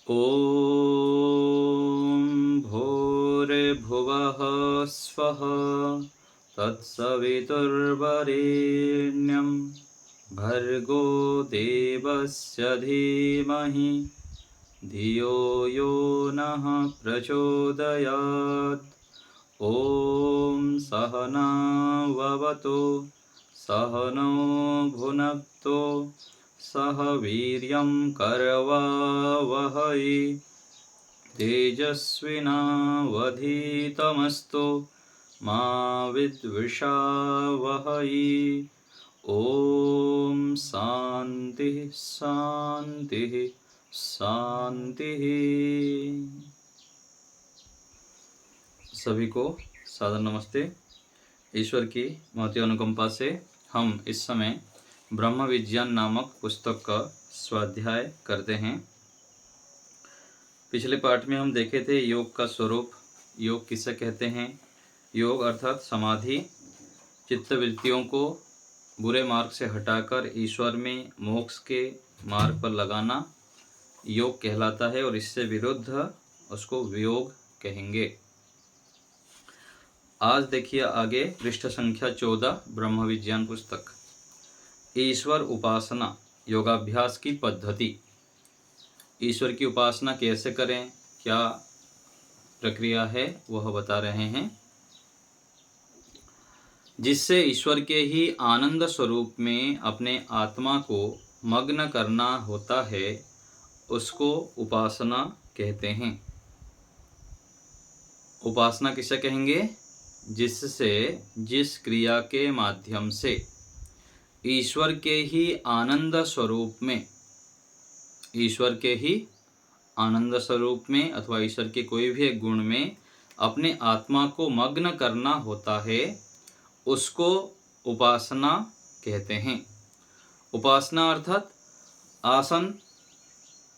ॐ भूर्भुवः स्वः तत्सवितुर्वरेण्यं भर्गो देवस्य धीमहि धियो यो नः प्रचोदयात्। ॐ सहनाववतु सहनो भुनक्तु सह वीर्यं करवावहै तेजस्विनावधीतमस्तु मा विद्विषावहै। ॐ शान्तिः शान्तिः शान्तिः। सभी को सादर नमस्ते। ईश्वर की महती अनुकंपा से हम इस समय ब्रह्म विज्ञान नामक पुस्तक का स्वाध्याय करते हैं। पिछले पाठ में हम देखे थे योग का स्वरूप, योग किसे कहते हैं। योग अर्थात समाधि, चित्तवृत्तियों को बुरे मार्ग से हटाकर ईश्वर में मोक्ष के मार्ग पर लगाना योग कहलाता है, और इससे विरुद्ध उसको वियोग कहेंगे। आज देखिए आगे पृष्ठ संख्या 14 ब्रह्म विज्ञान पुस्तक, ईश्वर उपासना योगाभ्यास की पद्धति। ईश्वर की उपासना कैसे करें, क्या प्रक्रिया है, वह बता रहे हैं। जिससे ईश्वर के ही आनंद स्वरूप में अपने आत्मा को मग्न करना होता है, उसको उपासना कहते हैं। उपासना किसे कहेंगे? जिससे, जिस क्रिया के माध्यम से ईश्वर के ही आनंद स्वरूप में, ईश्वर के ही आनंद स्वरूप में अथवा ईश्वर के कोई भी एक गुण में अपने आत्मा को मग्न करना होता है, उसको उपासना कहते हैं। उपासना अर्थात आसन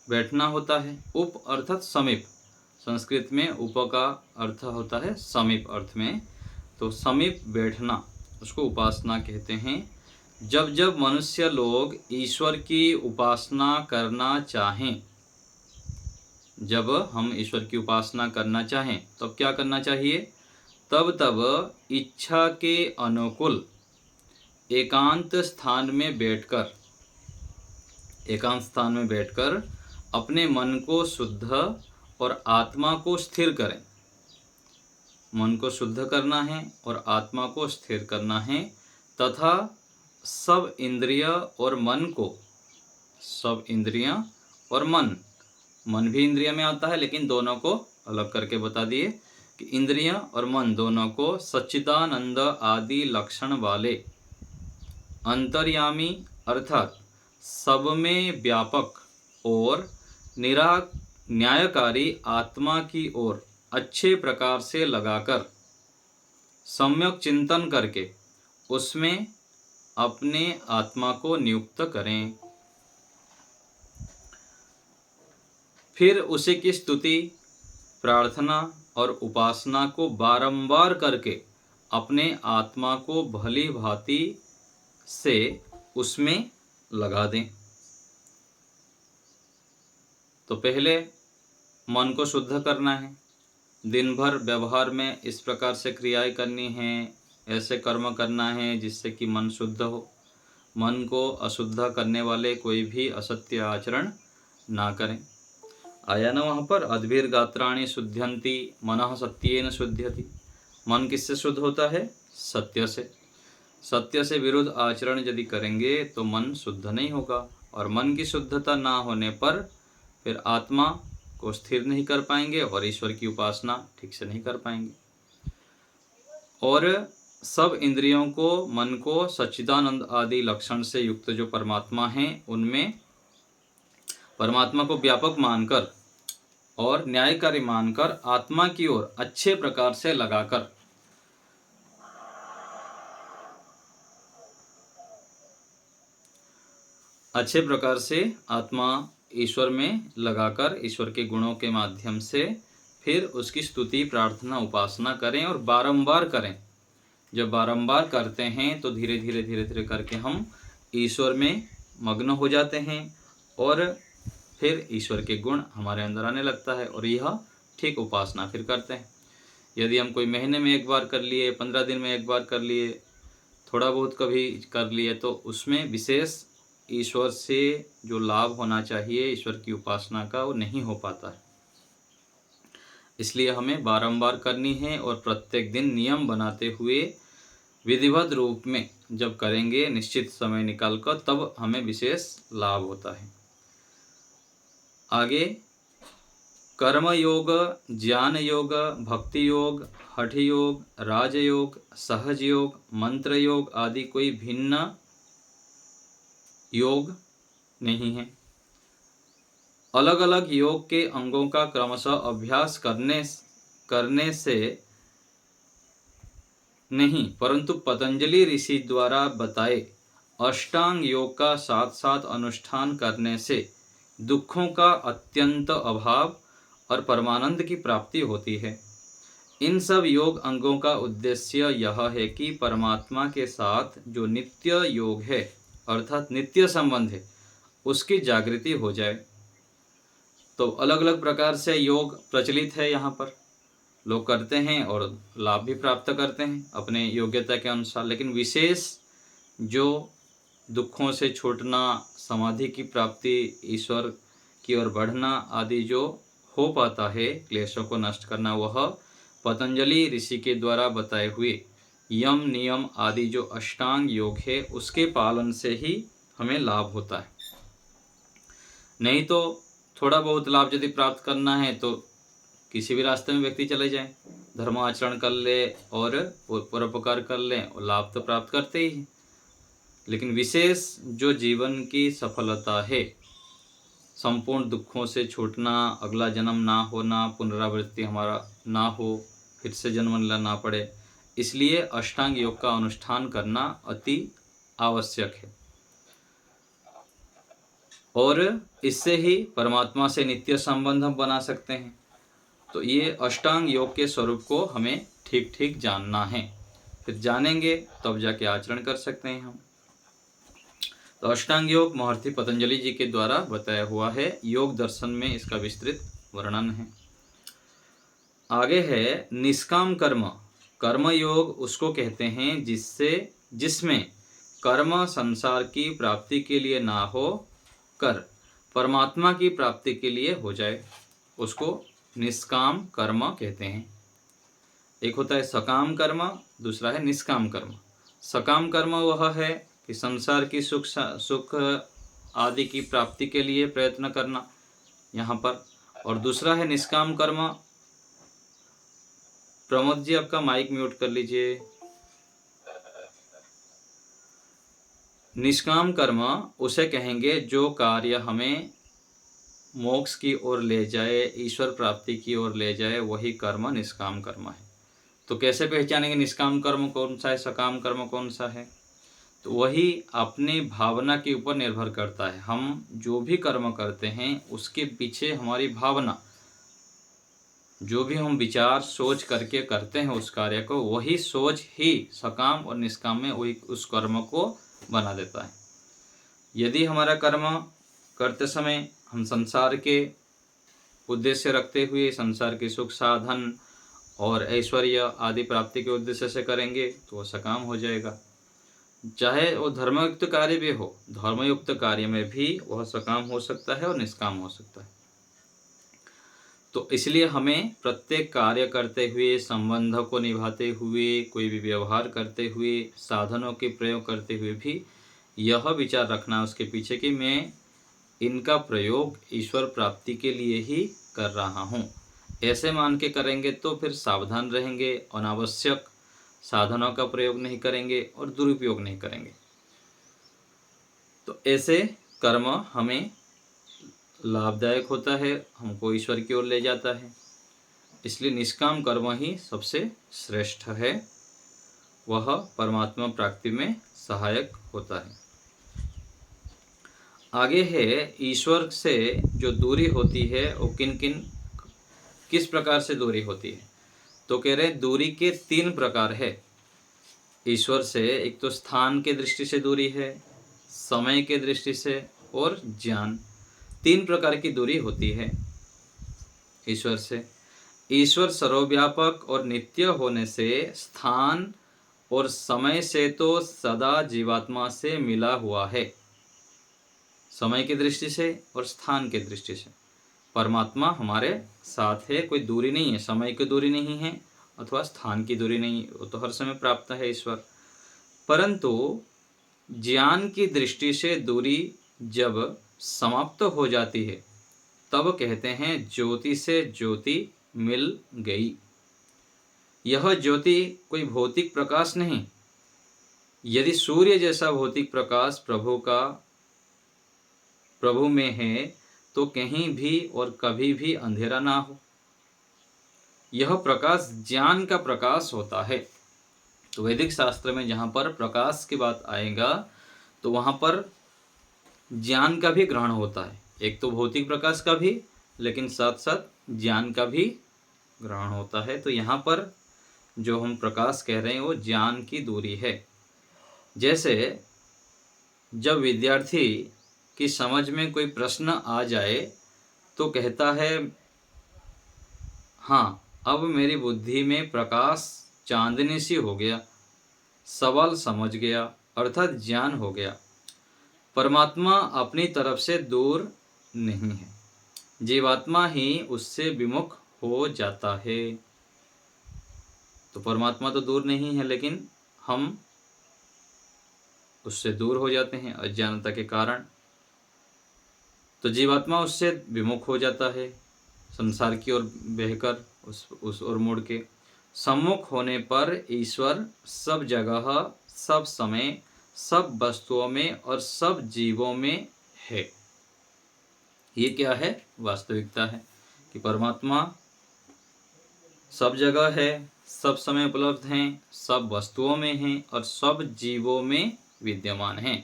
बैठना होता है। उप अर्थात समीप, संस्कृत में उप का अर्थ होता है समीप अर्थ में, तो समीप बैठना उसको उपासना कहते हैं। जब जब मनुष्य लोग ईश्वर की उपासना करना चाहें, जब हम ईश्वर की उपासना करना चाहें तब क्या करना चाहिए? तब तब इच्छा के अनुकूल एकांत स्थान में बैठकर अपने मन को शुद्ध और आत्मा को स्थिर करें। मन को शुद्ध करना है और आत्मा को स्थिर करना है, तथा सब इंद्रिय और मन को, सब इंद्रियां और मन भी इंद्रिय में आता है, लेकिन दोनों को अलग करके बता दिए कि इंद्रियां और मन दोनों को सच्चिदानंद आदि लक्षण वाले अंतर्यामी अर्थात सब में व्यापक और न्यायकारी आत्मा की ओर अच्छे प्रकार से लगाकर सम्यक चिंतन करके उसमें अपने आत्मा को नियुक्त करें। फिर उसी की स्तुति, प्रार्थना और उपासना को बारंबार करके अपने आत्मा को भली भांति से उसमें लगा दें। तो पहले मन को शुद्ध करना है। दिन भर व्यवहार में इस प्रकार से क्रियाएं करनी हैं, ऐसे कर्म करना है जिससे कि मन शुद्ध हो। मन को अशुद्ध करने वाले कोई भी असत्य आचरण ना करें। आया ना वहाँ पर, अद्भिर गात्राणि शुद्ध्यन्ति मनः सत्येन शुद्ध्यति। मन किससे शुद्ध होता है? सत्य से। सत्य से विरुद्ध आचरण यदि करेंगे तो मन शुद्ध नहीं होगा, और मन की शुद्धता ना होने पर फिर आत्मा को स्थिर नहीं कर पाएंगे और ईश्वर की उपासना ठीक से नहीं कर पाएंगे। और सब इंद्रियों को, मन को सच्चिदानंद आदि लक्षण से युक्त जो परमात्मा हैं, उनमें परमात्मा को व्यापक मानकर और न्यायकारी मानकर आत्मा की ओर अच्छे प्रकार से लगाकर आत्मा ईश्वर में लगाकर ईश्वर के गुणों के माध्यम से फिर उसकी स्तुति, प्रार्थना, उपासना करें और बारंबार करें। जब बारंबार करते हैं तो धीरे धीरे करके हम ईश्वर में मग्न हो जाते हैं और फिर ईश्वर के गुण हमारे अंदर आने लगता है और यह ठीक उपासना फिर करते हैं। यदि हम कोई महीने में एक बार कर लिए, 15 दिन में एक बार कर लिए, थोड़ा बहुत कभी कर लिए, तो उसमें विशेष ईश्वर से जो लाभ होना चाहिए ईश्वर की उपासना का, वो नहीं हो पाता है। इसलिए हमें बारंबार करनी है और प्रत्येक दिन नियम बनाते हुए विधिवत रूप में जब करेंगे निश्चित समय निकाल कर, तब हमें विशेष लाभ होता है। आगे कर्म योग, ज्ञान योग, भक्ति योग, हठ योग, राजयोग, सहज योग, मंत्र योग आदि कोई भिन्न योग नहीं है। अलग अलग योग के अंगों का क्रमशः अभ्यास करने से नहीं, परंतु पतंजलि ऋषि द्वारा बताए अष्टांग योग का साथ साथ अनुष्ठान करने से दुखों का अत्यंत अभाव और परमानंद की प्राप्ति होती है। इन सब योग अंगों का उद्देश्य यह है कि परमात्मा के साथ जो नित्य योग है अर्थात नित्य संबंध है, उसकी जागृति हो जाए। तो अलग अलग प्रकार से योग प्रचलित है, यहाँ पर लोग करते हैं और लाभ भी प्राप्त करते हैं अपने योग्यता के अनुसार। लेकिन विशेष जो दुखों से छूटना, समाधि की प्राप्ति, ईश्वर की ओर बढ़ना आदि जो हो पाता है, क्लेशों को नष्ट करना, वह पतंजलि ऋषि के द्वारा बताए हुए यम नियम आदि जो अष्टांग योग है उसके पालन से ही हमें लाभ होता है। नहीं तो थोड़ा बहुत लाभ यदि प्राप्त करना है तो किसी भी रास्ते में व्यक्ति चले जाए, धर्म आचरण कर ले और परोपकार कर ले और लाभ तो प्राप्त करते ही हैं। लेकिन विशेष जो जीवन की सफलता है, संपूर्ण दुखों से छूटना, अगला जन्म ना होना, पुनरावृत्ति हमारा ना हो, फिर से जन्म लेना ना पड़े, इसलिए अष्टांग योग का अनुष्ठान करना अति आवश्यक है। और इससे ही परमात्मा से नित्य संबंध हम बना सकते हैं। तो ये अष्टांग योग के स्वरूप को हमें ठीक ठीक जानना है, फिर जानेंगे तब जाके आचरण कर सकते हैं हम। तो अष्टांग योग महर्षि पतंजलि जी के द्वारा बताया हुआ है, योग दर्शन में इसका विस्तृत वर्णन है। आगे है निष्काम कर्म। कर्म योग उसको कहते हैं जिसमें कर्म संसार की प्राप्ति के लिए ना हो कर परमात्मा की प्राप्ति के लिए हो जाए, उसको निष्काम कर्म कहते हैं। एक होता है सकाम कर्म, दूसरा है निष्काम कर्म। सकाम कर्म वह है कि संसार की सुख आदि की प्राप्ति के लिए प्रयत्न करना यहाँ पर, और दूसरा है निष्काम कर्म। प्रमोद जी आपका माइक म्यूट कर लीजिए। निष्काम कर्म उसे कहेंगे जो कार्य हमें मोक्ष की ओर ले जाए, ईश्वर प्राप्ति की ओर ले जाए, वही कर्म निष्काम कर्म है। तो कैसे पहचानेंगे निष्काम कर्म कौन सा है, सकाम कर्म कौन सा है? तो वही अपनी भावना के ऊपर निर्भर करता है। हम जो भी कर्म करते हैं उसके पीछे हमारी भावना, जो भी हम विचार सोच करके करते हैं उस कार्य को, वही सोच ही सकाम और निष्काम में वही उस कर्म को बना देता है। यदि हमारा कर्म करते समय हम संसार के उद्देश्य रखते हुए, संसार के सुख साधन और ऐश्वर्य आदि प्राप्ति के उद्देश्य से करेंगे तो वह सकाम हो जाएगा। चाहे वो धर्मयुक्त कार्य भी हो, धर्मयुक्त कार्य में भी वह सकाम हो सकता है और निष्काम हो सकता है। तो इसलिए हमें प्रत्येक कार्य करते हुए, संबंध को निभाते हुए, कोई भी व्यवहार करते हुए, साधनों के प्रयोग करते हुए भी यह विचार रखना उसके पीछे कि मैं इनका प्रयोग ईश्वर प्राप्ति के लिए ही कर रहा हूँ। ऐसे मान के करेंगे तो फिर सावधान रहेंगे, अनावश्यक साधनों का प्रयोग नहीं करेंगे और दुरुपयोग नहीं करेंगे। तो ऐसे कर्म हमें लाभदायक होता है, हमको ईश्वर की ओर ले जाता है। इसलिए निष्काम कर्म ही सबसे श्रेष्ठ है, वह परमात्मा प्राप्ति में सहायक होता है। आगे है ईश्वर से जो दूरी होती है वो किस प्रकार से दूरी होती है? तो कह रहे दूरी के 3 प्रकार है ईश्वर से। एक तो स्थान के दृष्टि से दूरी है, समय के दृष्टि से और ज्ञान। 3 प्रकार की दूरी होती है ईश्वर से। ईश्वर सर्वव्यापक और नित्य होने से स्थान और समय से तो सदा जीवात्मा से मिला हुआ है, समय की दृष्टि से और स्थान की दृष्टि से परमात्मा हमारे साथ है, कोई दूरी नहीं है, समय की दूरी नहीं है अथवा स्थान की दूरी नहीं, वो तो हर समय प्राप्त है ईश्वर। परंतु ज्ञान की दृष्टि से दूरी जब समाप्त हो जाती है तब कहते हैं ज्योति से ज्योति मिल गई। यह ज्योति कोई भौतिक प्रकाश नहीं। यदि सूर्य जैसा भौतिक प्रकाश प्रभु में है तो कहीं भी और कभी भी अंधेरा ना हो। यह प्रकाश ज्ञान का प्रकाश होता है। तो वैदिक शास्त्र में जहाँ पर प्रकाश की बात आएगा तो वहाँ पर ज्ञान का भी ग्रहण होता है। एक तो भौतिक प्रकाश का भी, लेकिन साथ साथ ज्ञान का भी ग्रहण होता है। तो यहाँ पर जो हम प्रकाश कह रहे हैं वो ज्ञान की दूरी है। जैसे जब विद्यार्थी की समझ में कोई प्रश्न आ जाए तो कहता है हाँ, अब मेरी बुद्धि में प्रकाश चांदनी सी हो गया, सवाल समझ गया, अर्थात ज्ञान हो गया। परमात्मा अपनी तरफ से दूर नहीं है, जीवात्मा ही उससे विमुख हो जाता है। तो परमात्मा तो दूर नहीं है, लेकिन हम उससे दूर हो जाते हैं अज्ञानता के कारण। तो जीवात्मा उससे विमुख हो जाता है, संसार की ओर बहकर उस ओर मुड़ के। सम्मुख होने पर ईश्वर सब जगह, सब समय, सब वस्तुओं में और सब जीवों में है। ये क्या है? वास्तविकता है कि परमात्मा सब जगह है, सब समय उपलब्ध हैं, सब वस्तुओं में हैं और सब जीवों में विद्यमान हैं।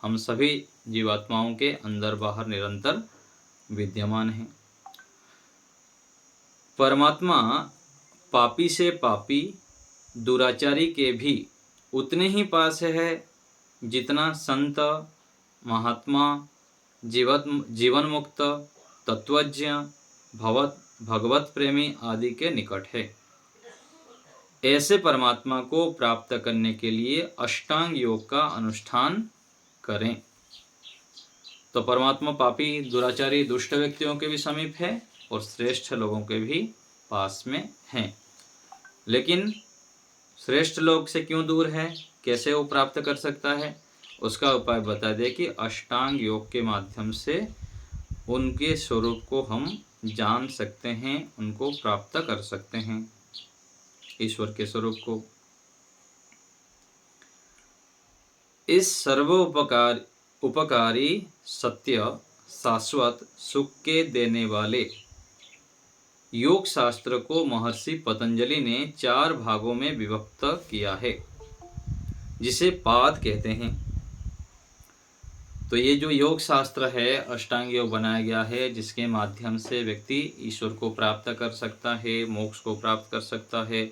हम सभी जीवात्माओं के अंदर बाहर निरंतर विद्यमान हैं। परमात्मा पापी से पापी, दुराचारी के भी उतने ही पास है जितना संत, महात्मा, जीवन मुक्त, तत्वज्ञ, भगवत प्रेमी आदि के निकट है। ऐसे परमात्मा को प्राप्त करने के लिए अष्टांग योग का अनुष्ठान करें। तो परमात्मा पापी, दुराचारी, दुष्ट व्यक्तियों के भी समीप है और श्रेष्ठ लोगों के भी पास में हैं। लेकिन श्रेष्ठ लोग से क्यों दूर है, कैसे वो प्राप्त कर सकता है, उसका उपाय बता दे कि अष्टांग योग के माध्यम से उनके स्वरूप को हम जान सकते हैं, उनको प्राप्त कर सकते हैं, ईश्वर के स्वरूप को। इस उपकारी सत्य शाश्वत सुख के देने वाले योग शास्त्र को महर्षि पतंजलि ने 4 भागों में विभक्त किया है, जिसे पाद कहते हैं। तो ये जो योग शास्त्र है, अष्टांग योग बनाया गया है, जिसके माध्यम से व्यक्ति ईश्वर को प्राप्त कर सकता है, मोक्ष को प्राप्त कर सकता है,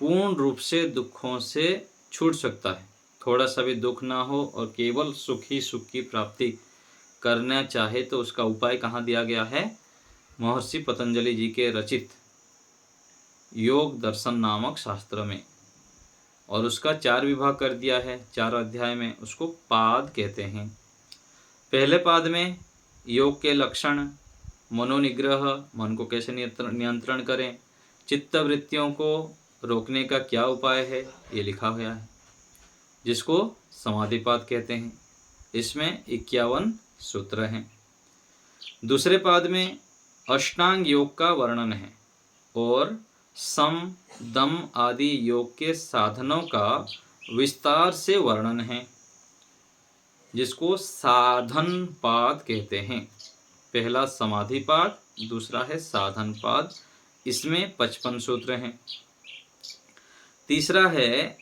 पूर्ण रूप से दुखों से छूट सकता है, थोड़ा सा भी दुख ना हो और केवल सुख ही सुख की प्राप्ति करना चाहे तो उसका उपाय कहाँ दिया गया है? महर्षि पतंजलि जी के रचित योग दर्शन नामक शास्त्र में। और उसका 4 विभाग कर दिया है, 4 अध्याय में, उसको पाद कहते हैं। पहले पाद में योग के लक्षण, मनोनिग्रह, मन को कैसे नियंत्रण करें, चित्तवृत्तियों को रोकने का क्या उपाय है, ये लिखा हुआ है, जिसको समाधिपाद कहते हैं। इसमें 51 सूत्र हैं। दूसरे पाद में अष्टांग योग का वर्णन है और सम, दम आदि योग के साधनों का विस्तार से वर्णन है, जिसको साधन पाद कहते हैं। पहला समाधि पाद, दूसरा है साधन पाद, इसमें 55 सूत्र हैं। तीसरा है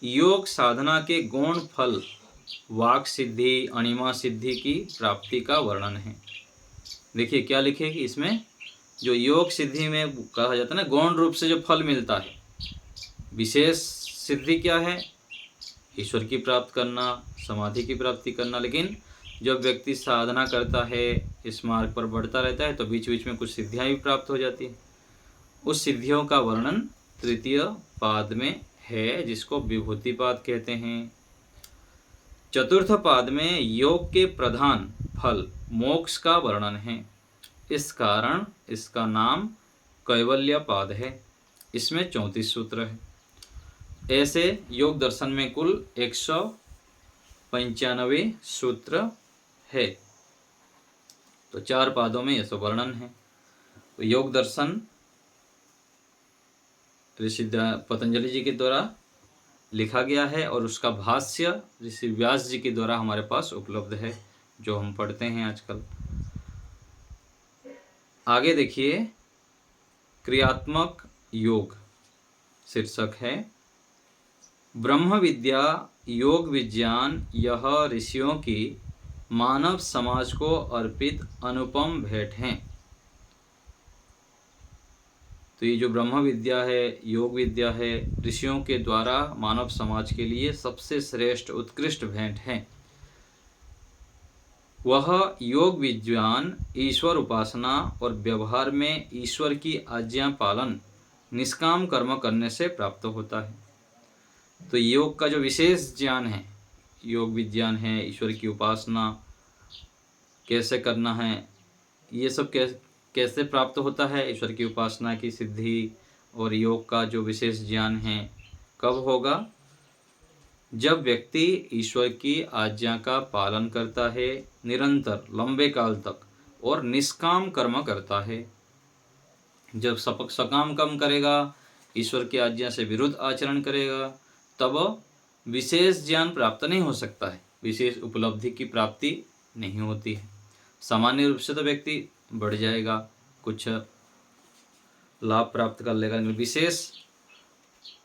योग साधना के गौण फल, वाक सिद्धि, अणिमा सिद्धि की प्राप्ति का वर्णन है। देखिए क्या लिखे कि इसमें जो योग सिद्धि में कहा जाता है ना, गौण रूप से जो फल मिलता है, विशेष सिद्धि क्या है? ईश्वर की प्राप्त करना, समाधि की प्राप्ति करना। लेकिन जब व्यक्ति साधना करता है, इस मार्ग पर बढ़ता रहता है, तो बीच बीच में कुछ सिद्धियां भी प्राप्त हो जाती है। उस सिद्धियों का वर्णन तृतीय पाद में है, जिसको विभूतिपाद कहते हैं। चतुर्थ पाद में योग के प्रधान फल मोक्ष का वर्णन है। इस कारण इसका नाम कैवल्य पाद है। इसमें 34 सूत्र है। ऐसे योग दर्शन में कुल 195 सूत्र है। तो 4 पादों में यह सब वर्णन है। तो योग दर्शन ऋषि पतंजलि जी के द्वारा लिखा गया है और उसका भाष्य ऋषि व्यास जी के द्वारा हमारे पास उपलब्ध है, जो हम पढ़ते हैं आजकल। आगे देखिए, क्रियात्मक योग शीर्षक है। ब्रह्म विद्या योग विज्ञान यह ऋषियों की मानव समाज को अर्पित अनुपम भेंट हैं। तो ये जो ब्रह्म विद्या है, योग विद्या है, ऋषियों के द्वारा मानव समाज के लिए सबसे श्रेष्ठ उत्कृष्ट भेंट है। वह योग विज्ञान ईश्वर उपासना और व्यवहार में ईश्वर की आज्ञा पालन निष्काम कर्म करने से प्राप्त होता है। तो योग का जो विशेष ज्ञान है, योग विज्ञान है, ईश्वर की उपासना कैसे करना है, ये सब कैसे प्राप्त होता है, ईश्वर की उपासना की सिद्धि और योग का जो विशेष ज्ञान है, कब होगा? जब व्यक्ति ईश्वर की आज्ञा का पालन करता है, निरंतर लंबे काल तक, और निष्काम कर्म करता है। जब सकाम कर्म करेगा, ईश्वर की आज्ञा से विरुद्ध आचरण करेगा, तब विशेष ज्ञान प्राप्त नहीं हो सकता है, विशेष उपलब्धि की प्राप्ति नहीं होती है। सामान्य रूप से तो व्यक्ति बढ़ जाएगा, कुछ लाभ प्राप्त कर लेगा, विशेष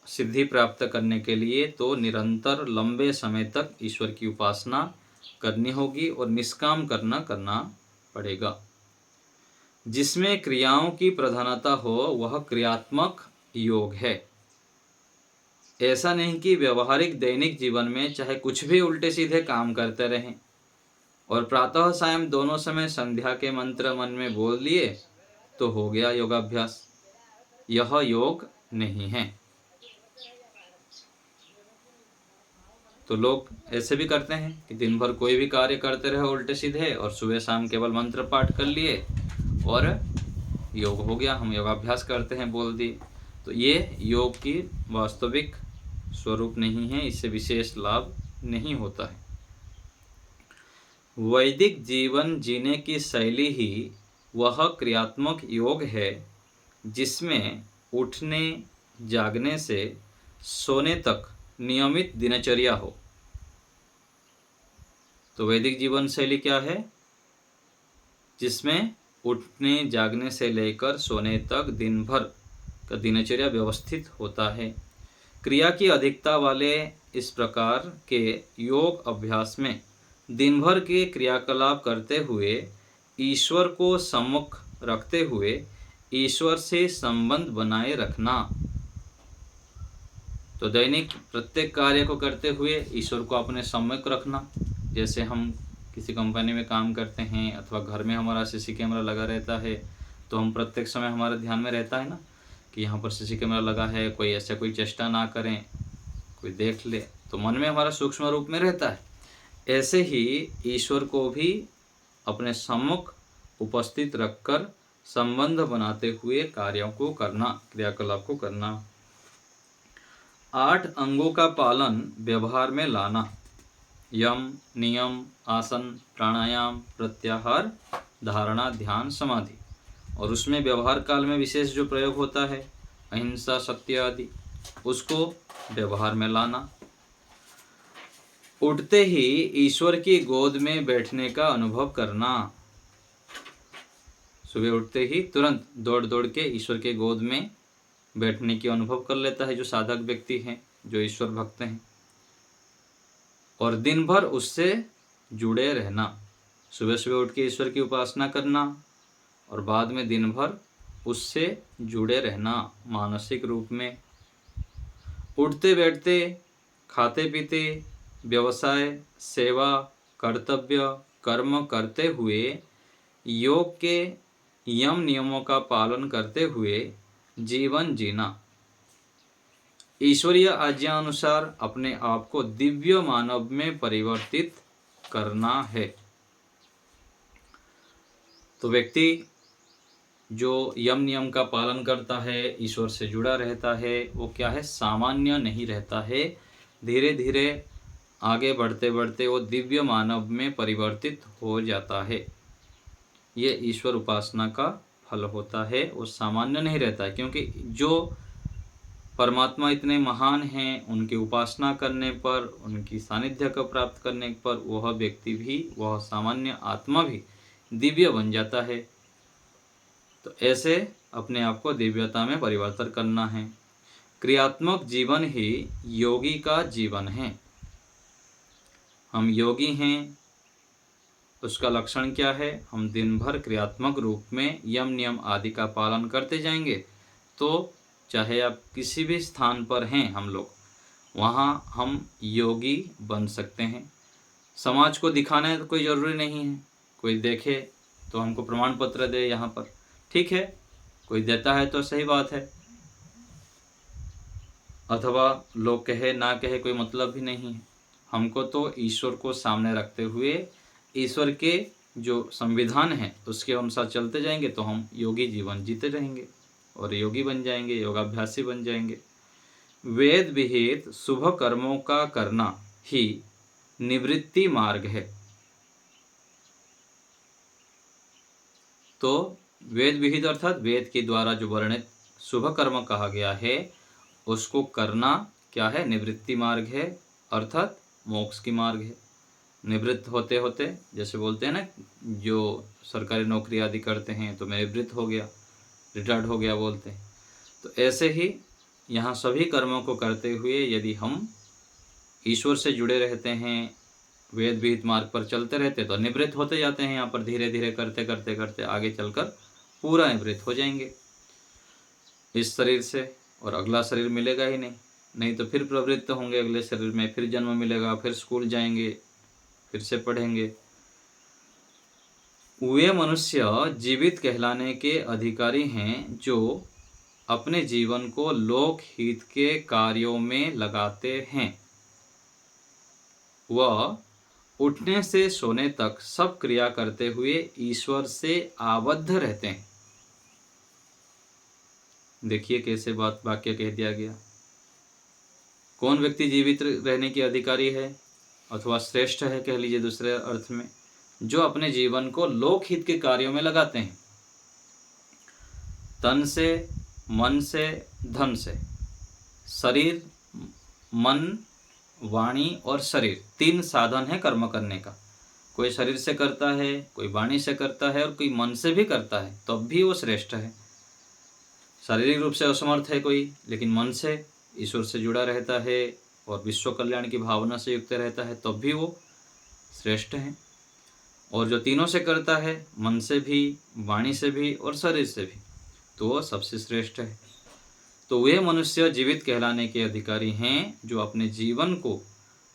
सिद्धि प्राप्त करने के लिए तो निरंतर लंबे समय तक ईश्वर की उपासना करनी होगी और निष्काम करना पड़ेगा। जिसमें क्रियाओं की प्रधानता हो वह क्रियात्मक योग है। ऐसा नहीं कि व्यवहारिक दैनिक जीवन में चाहे कुछ भी उल्टे सीधे काम करते रहें और प्रातः सायं दोनों समय संध्या के मंत्र मन में बोल लिए तो हो गया योगाभ्यास। यह योग नहीं है। तो लोग ऐसे भी करते हैं कि दिन भर कोई भी कार्य करते रहे उल्टे सीधे और सुबह शाम केवल मंत्र पाठ कर लिए और योग हो गया, हम योगाभ्यास करते हैं बोल दिए। तो ये योग की वास्तविक स्वरूप नहीं है, इससे विशेष लाभ नहीं होता है। वैदिक जीवन जीने की शैली ही वह क्रियात्मक योग है जिसमें उठने जागने से सोने तक नियमित दिनचर्या हो। तो वैदिक जीवन शैली क्या है? जिसमें उठने जागने से लेकर सोने तक दिन भर का दिनचर्या व्यवस्थित होता है। क्रिया की अधिकता वाले इस प्रकार के योग अभ्यास में दिन भर के क्रियाकलाप करते हुए ईश्वर को सम्मुख रखते हुए ईश्वर से संबंध बनाए रखना। तो दैनिक प्रत्येक कार्य को करते हुए ईश्वर को अपने सम्मुख रखना। जैसे हम किसी कंपनी में काम करते हैं अथवा घर में हमारा सीसी कैमरा लगा रहता है, तो हम प्रत्येक समय हमारे ध्यान में रहता है ना कि यहाँ पर सीसी कैमरा लगा है, कोई ऐसा कोई चेष्टा ना करें, कोई देख ले, तो मन में हमारा सूक्ष्म रूप में रहता है। ऐसे ही ईश्वर को भी अपने सम्मुख उपस्थित रखकर संबंध बनाते हुए कार्यों को करना, क्रियाकलाप को करना। 8 अंगों का पालन व्यवहार में लाना। यम, नियम, आसन, प्राणायाम, प्रत्याहार, धारणा, ध्यान, समाधि। और उसमें व्यवहार काल में विशेष जो प्रयोग होता है, अहिंसा, सत्य आदि, उसको व्यवहार में लाना। उठते ही ईश्वर की गोद में बैठने का अनुभव करना। सुबह उठते ही तुरंत दौड़ दौड़ के ईश्वर के गोद में बैठने की अनुभव कर लेता है जो साधक व्यक्ति हैं, जो ईश्वर भक्त हैं। और दिन भर उससे जुड़े रहना। सुबह सुबह उठ के ईश्वर की उपासना करना और बाद में दिन भर उससे जुड़े रहना मानसिक रूप में। उठते बैठते, खाते पीते, व्यवसाय, सेवा, कर्तव्य, कर्म करते हुए योग के यम नियमों का पालन करते हुए जीवन जीना, ईश्वरीय आज्ञा अनुसार अपने आप को दिव्य मानव में परिवर्तित करना है। तो व्यक्ति जो यम नियम का पालन करता है, ईश्वर से जुड़ा रहता है, वो क्या है, सामान्य नहीं रहता है। धीरे धीरे आगे बढ़ते बढ़ते वो दिव्य मानव में परिवर्तित हो जाता है। ये ईश्वर उपासना का फल होता है, वो सामान्य नहीं रहता है, क्योंकि जो परमात्मा इतने महान हैं, उनकी उपासना करने पर, उनकी सानिध्य को प्राप्त करने पर वह व्यक्ति भी, वह सामान्य आत्मा भी दिव्य बन जाता है। तो ऐसे अपने आप को दिव्यता में परिवर्तन करना है। क्रियात्मक जीवन ही योगी का जीवन है। हम योगी हैं, उसका लक्षण क्या है? हम दिन भर क्रियात्मक रूप में यम नियम आदि का पालन करते जाएंगे तो चाहे आप किसी भी स्थान पर हैं, हम लोग वहाँ हम योगी बन सकते हैं। समाज को दिखाना तो कोई ज़रूरी नहीं है, कोई देखे तो हमको प्रमाण पत्र दे यहाँ पर, ठीक है, कोई देता है तो सही बात है, अथवा लोग कहे ना कहे कोई मतलब भी नहीं है। हमको तो ईश्वर को सामने रखते हुए ईश्वर के जो संविधान है उसके अनुसार चलते जाएंगे तो हम योगी जीवन जीते रहेंगे और योगी बन जाएंगे, योगाभ्यासी बन जाएंगे। वेद विहित शुभ कर्मों का करना ही निवृत्ति मार्ग है। तो वेद विहित अर्थात वेद के द्वारा जो वर्णित शुभ कर्म कहा गया है उसको करना क्या है? निवृत्ति मार्ग है, अर्थात मोक्ष की मार्ग है। निवृत्त होते होते, जैसे बोलते हैं ना, जो सरकारी नौकरी आदि करते हैं तो मैं निवृत्त हो गया, रिटायर्ड हो गया बोलते हैं। तो ऐसे ही यहाँ सभी कर्मों को करते हुए यदि हम ईश्वर से जुड़े रहते हैं, वेद विहित मार्ग पर चलते रहते तो निवृत्त होते जाते हैं। यहाँ पर धीरे धीरे करते करते करते आगे चलकर पूरा निवृत्त हो जाएंगे इस शरीर से, और अगला शरीर मिलेगा ही नहीं, नहीं तो फिर प्रवृत्त होंगे अगले शरीर में, फिर जन्म मिलेगा, फिर स्कूल जाएंगे, फिर से पढ़ेंगे। वे मनुष्य जीवित कहलाने के अधिकारी हैं जो अपने जीवन को लोक हित के कार्यों में लगाते हैं। वह उठने से सोने तक सब क्रिया करते हुए ईश्वर से आबद्ध रहते हैं। देखिए कैसे बात वाक्य कह दिया गया। कौन व्यक्ति जीवित रहने के अधिकारी है अथवा श्रेष्ठ है कह लीजिए दूसरे अर्थ में? जो अपने जीवन को लोकहित के कार्यों में लगाते हैं, तन से, मन से, धन से। शरीर, मन, वाणी और शरीर, तीन साधन है कर्म करने का। कोई शरीर से करता है, कोई वाणी से करता है और कोई मन से भी करता है, तब भी वो श्रेष्ठ है। शारीरिक रूप से असमर्थ है कोई, लेकिन मन से ईश्वर से जुड़ा रहता है और विश्व कल्याण की भावना से युक्त रहता है, तब भी वो श्रेष्ठ है। और जो तीनों से करता है, मन से भी, वाणी से भी और शरीर से भी, तो वह सबसे श्रेष्ठ है। तो वे मनुष्य जीवित कहलाने के अधिकारी हैं जो अपने जीवन को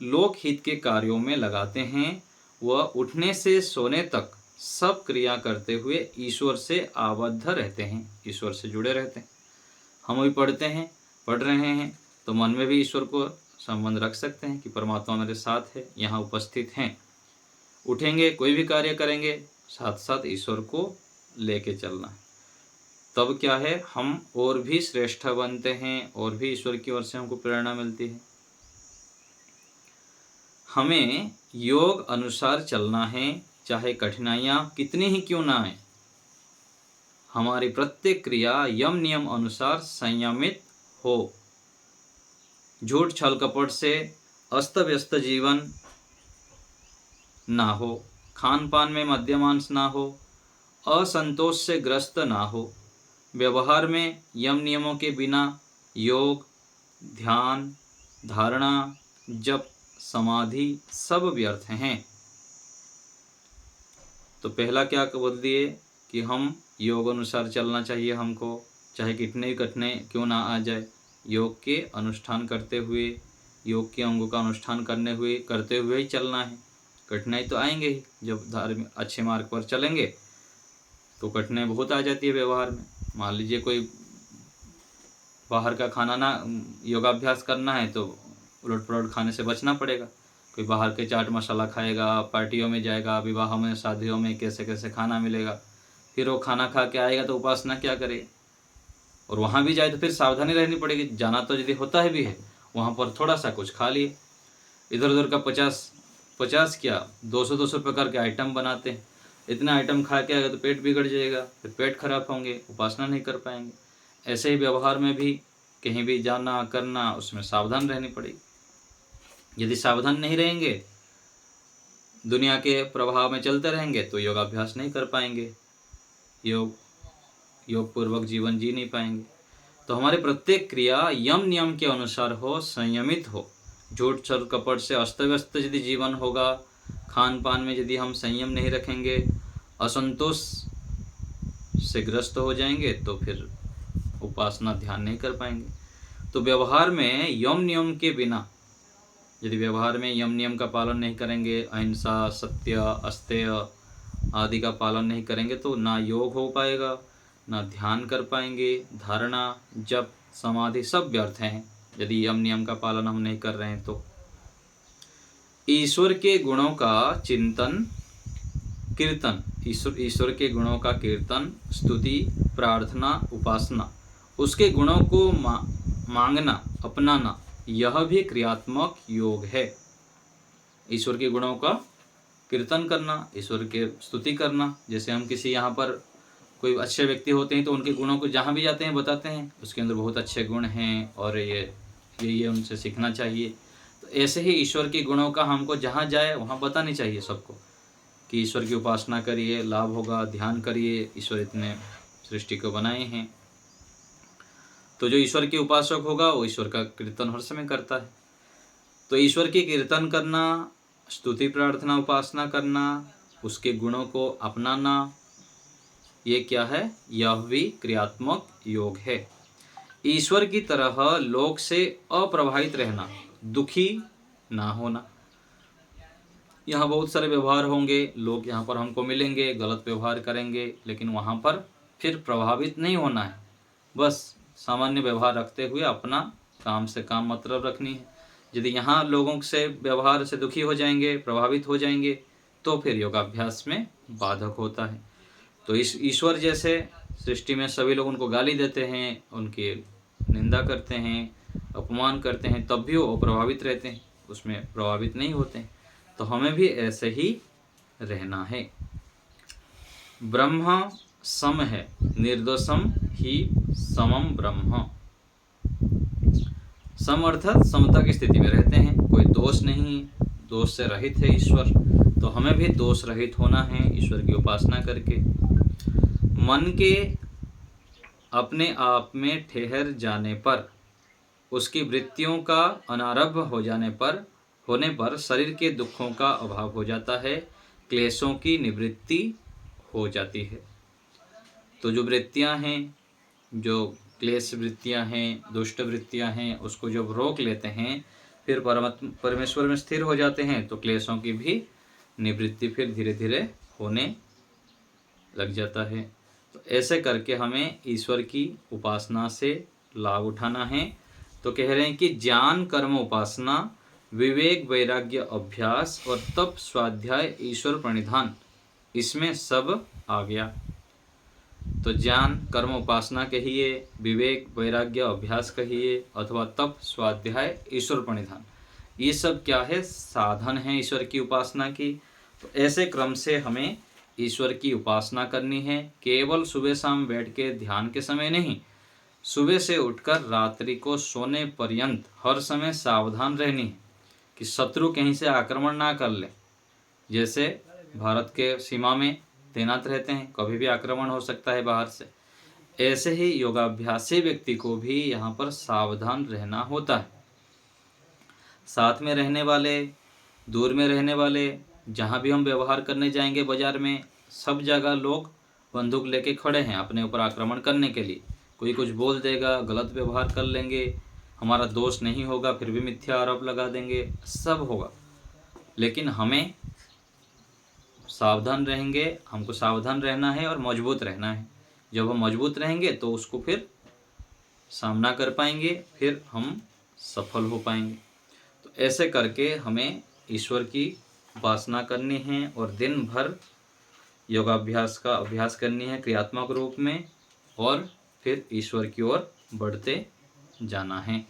लोकहित के कार्यों में लगाते हैं। वह उठने से सोने तक सब क्रिया करते हुए ईश्वर से आबद्ध रहते हैं, ईश्वर से जुड़े रहते हैं। हम भी पढ़ते हैं, पढ़ रहे हैं, तो मन में भी ईश्वर को संबंध रख सकते हैं कि परमात्मा मेरे साथ है, यहाँ उपस्थित हैं। उठेंगे, कोई भी कार्य करेंगे, साथ साथ ईश्वर को लेके चलना है। तब क्या है, हम और भी श्रेष्ठ बनते हैं और भी ईश्वर की ओर से हमको प्रेरणा मिलती है। हमें योग अनुसार चलना है, चाहे कठिनाइयाँ कितनी ही क्यों ना आए। हमारी प्रत्येक क्रिया यम नियम अनुसार संयमित हो। झूठ छल कपट से अस्त व्यस्त जीवन ना हो, खान पान में मद्यमांस ना हो, असंतोष से ग्रस्त ना हो, व्यवहार में यम नियमों के बिना योग, ध्यान, धारणा, जप, समाधि सब व्यर्थ हैं। तो पहला क्या बोल दिए कि हम योग अनुसार चलना चाहिए हमको, चाहे कितने कठिनाई क्यों ना आ जाए। योग के अनुष्ठान करते हुए, योग के अंगों का अनुष्ठान करते हुए ही चलना है। कठिनाई तो आएंगे ही। जब धार्मिक अच्छे मार्ग पर चलेंगे तो कठिनाई बहुत आ जाती है व्यवहार में। मान लीजिए कोई बाहर का खाना ना योगाभ्यास करना है तो उलट पलट खाने से बचना पड़ेगा। कोई बाहर के चाट मसाला खाएगा, पार्टियों में जाएगा, विवाह में शादियों में कैसे कैसे खाना मिलेगा, फिर वो खाना खा के आएगा तो उपासना क्या करे। और वहाँ भी जाए तो फिर सावधानी रहनी पड़ेगी। जाना तो यदि होता है भी है, वहाँ पर थोड़ा सा कुछ खा लिए। इधर उधर का 50 क्या 200 प्रकार के आइटम बनाते हैं। इतना आइटम खा के आएगा तो पेट बिगड़ जाएगा, फिर पेट खराब होंगे, उपासना नहीं कर पाएंगे। ऐसे ही व्यवहार में भी कहीं भी जाना करना उसमें सावधान रहनी पड़ेगी। यदि सावधान नहीं रहेंगे, दुनिया के प्रभाव में चलते रहेंगे तो योगाभ्यास नहीं कर पाएंगे, योग पूर्वक जीवन जी नहीं पाएंगे। तो हमारी प्रत्येक क्रिया यम नियम के अनुसार हो, संयमित हो। झूठ छल कपट से अस्त व्यस्त यदि जीवन होगा, खान पान में यदि हम संयम नहीं रखेंगे, असंतोष से ग्रस्त हो जाएंगे तो फिर उपासना ध्यान नहीं कर पाएंगे। तो व्यवहार में यम नियम के बिना, यदि व्यवहार में यम नियम का पालन नहीं करेंगे, अहिंसा, सत्य, अस्तेय आदि का पालन नहीं करेंगे तो ना योग हो पाएगा, ना ध्यान कर पाएंगे। धारणा, जप, समाधि सब व्यर्थ हैं यदि यम नियम का पालन हम नहीं कर रहे हैं तो। ईश्वर के गुणों का चिंतन, कीर्तन, ईश्वर के गुणों का कीर्तन, स्तुति, प्रार्थना, उपासना, उसके गुणों को मांगना, अपनाना, यह भी क्रियात्मक योग है। ईश्वर के गुणों का कीर्तन करना, ईश्वर के स्तुति करना। जैसे हम किसी यहाँ पर कोई अच्छे व्यक्ति होते हैं तो उनके गुणों को जहाँ भी जाते हैं बताते हैं, उसके अंदर बहुत अच्छे गुण हैं और ये उनसे सीखना चाहिए। तो ऐसे ही ईश्वर के गुणों का हमको जहाँ जाए वहाँ बतानी चाहिए सबको कि ईश्वर की उपासना करिए, लाभ होगा, ध्यान करिए, ईश्वर इतने सृष्टि को बनाए हैं। तो जो ईश्वर के उपासक होगा वो ईश्वर का कीर्तन हर समय करता है। तो ईश्वर की कीर्तन करना, स्तुति, प्रार्थना, उपासना करना, उसके गुणों को अपनाना, ये क्या है? यह भी क्रियात्मक योग है। ईश्वर की तरह लोक से अप्रभावित रहना, दुखी ना होना। यहाँ बहुत सारे व्यवहार होंगे, लोग यहाँ पर हमको मिलेंगे, गलत व्यवहार करेंगे, लेकिन वहाँ पर फिर प्रभावित नहीं होना है। बस सामान्य व्यवहार रखते हुए अपना काम से काम मतलब रखनी है। यदि यहाँ लोगों से व्यवहार से दुखी हो जाएंगे, प्रभावित हो जाएंगे तो फिर योगाभ्यास में बाधक होता है। तो इस ईश्वर जैसे सृष्टि में सभी लोग उनको गाली देते हैं, उनकी निंदा करते हैं, अपमान करते हैं, तब भी वो प्रभावित रहते हैं, उसमें प्रभावित नहीं होते हैं। तो हमें भी ऐसे ही रहना है। ब्रह्म सम है, निर्दोषम ही समम ब्रह्म। सम अर्थात समता की स्थिति में रहते हैं, कोई दोष नहीं, दोष से रहित है ईश्वर। तो हमें भी दोष रहित होना है ईश्वर की उपासना करके। मन के अपने आप में ठहर जाने पर, उसकी वृत्तियों का अनारब्ध होने पर शरीर के दुखों का अभाव हो जाता है, क्लेशों की निवृत्ति हो जाती है। तो जो वृत्तियां हैं, जो क्लेश वृत्तियां हैं, दुष्ट वृत्तियां हैं, उसको जब रोक लेते हैं फिर परमेश्वर में स्थिर हो जाते हैं तो क्लेशों की भी निवृत्ति फिर धीरे धीरे होने लग जाता है। तो ऐसे करके हमें ईश्वर की उपासना से लाभ उठाना है। तो कह रहे हैं कि ज्ञान, कर्म, उपासना, विवेक, वैराग्य, अभ्यास और तप, स्वाध्याय, ईश्वर प्रणिधान, इसमें सब आ गया। तो ज्ञान, कर्म, उपासना कहिए, विवेक, वैराग्य, अभ्यास कहिए, अथवा तप, स्वाध्याय, ईश्वर प्रणिधान, ये सब क्या है? साधन है ईश्वर की उपासना की। तो ऐसे क्रम से हमें ईश्वर की उपासना करनी है। केवल सुबह शाम बैठ के ध्यान के समय नहीं, सुबह से उठकर रात्रि को सोने पर्यंत हर समय सावधान रहनी है कि शत्रु कहीं से आक्रमण ना कर ले। जैसे भारत के सीमा में तैनात रहते हैं, कभी भी आक्रमण हो सकता है बाहर से। ऐसे ही योगाभ्यासी व्यक्ति को भी यहाँ पर सावधान रहना होता है। साथ में रहने वाले, दूर में रहने वाले, जहाँ भी हम व्यवहार करने जाएंगे बाजार में, सब जगह लोग बंदूक लेके खड़े हैं अपने ऊपर आक्रमण करने के लिए। कोई कुछ बोल देगा, गलत व्यवहार कर लेंगे, हमारा दोष नहीं होगा फिर भी मिथ्या आरोप लगा देंगे, सब होगा। लेकिन हमें सावधान रहेंगे, हमको सावधान रहना है और मजबूत रहना है। जब हम मजबूत रहेंगे तो उसको फिर सामना कर पाएंगे, फिर हम सफल हो पाएंगे। तो ऐसे करके हमें ईश्वर की उपासना करनी है और दिन भर योगाभ्यास का अभ्यास करनी है क्रियात्मक रूप में, और फिर ईश्वर की ओर बढ़ते जाना है।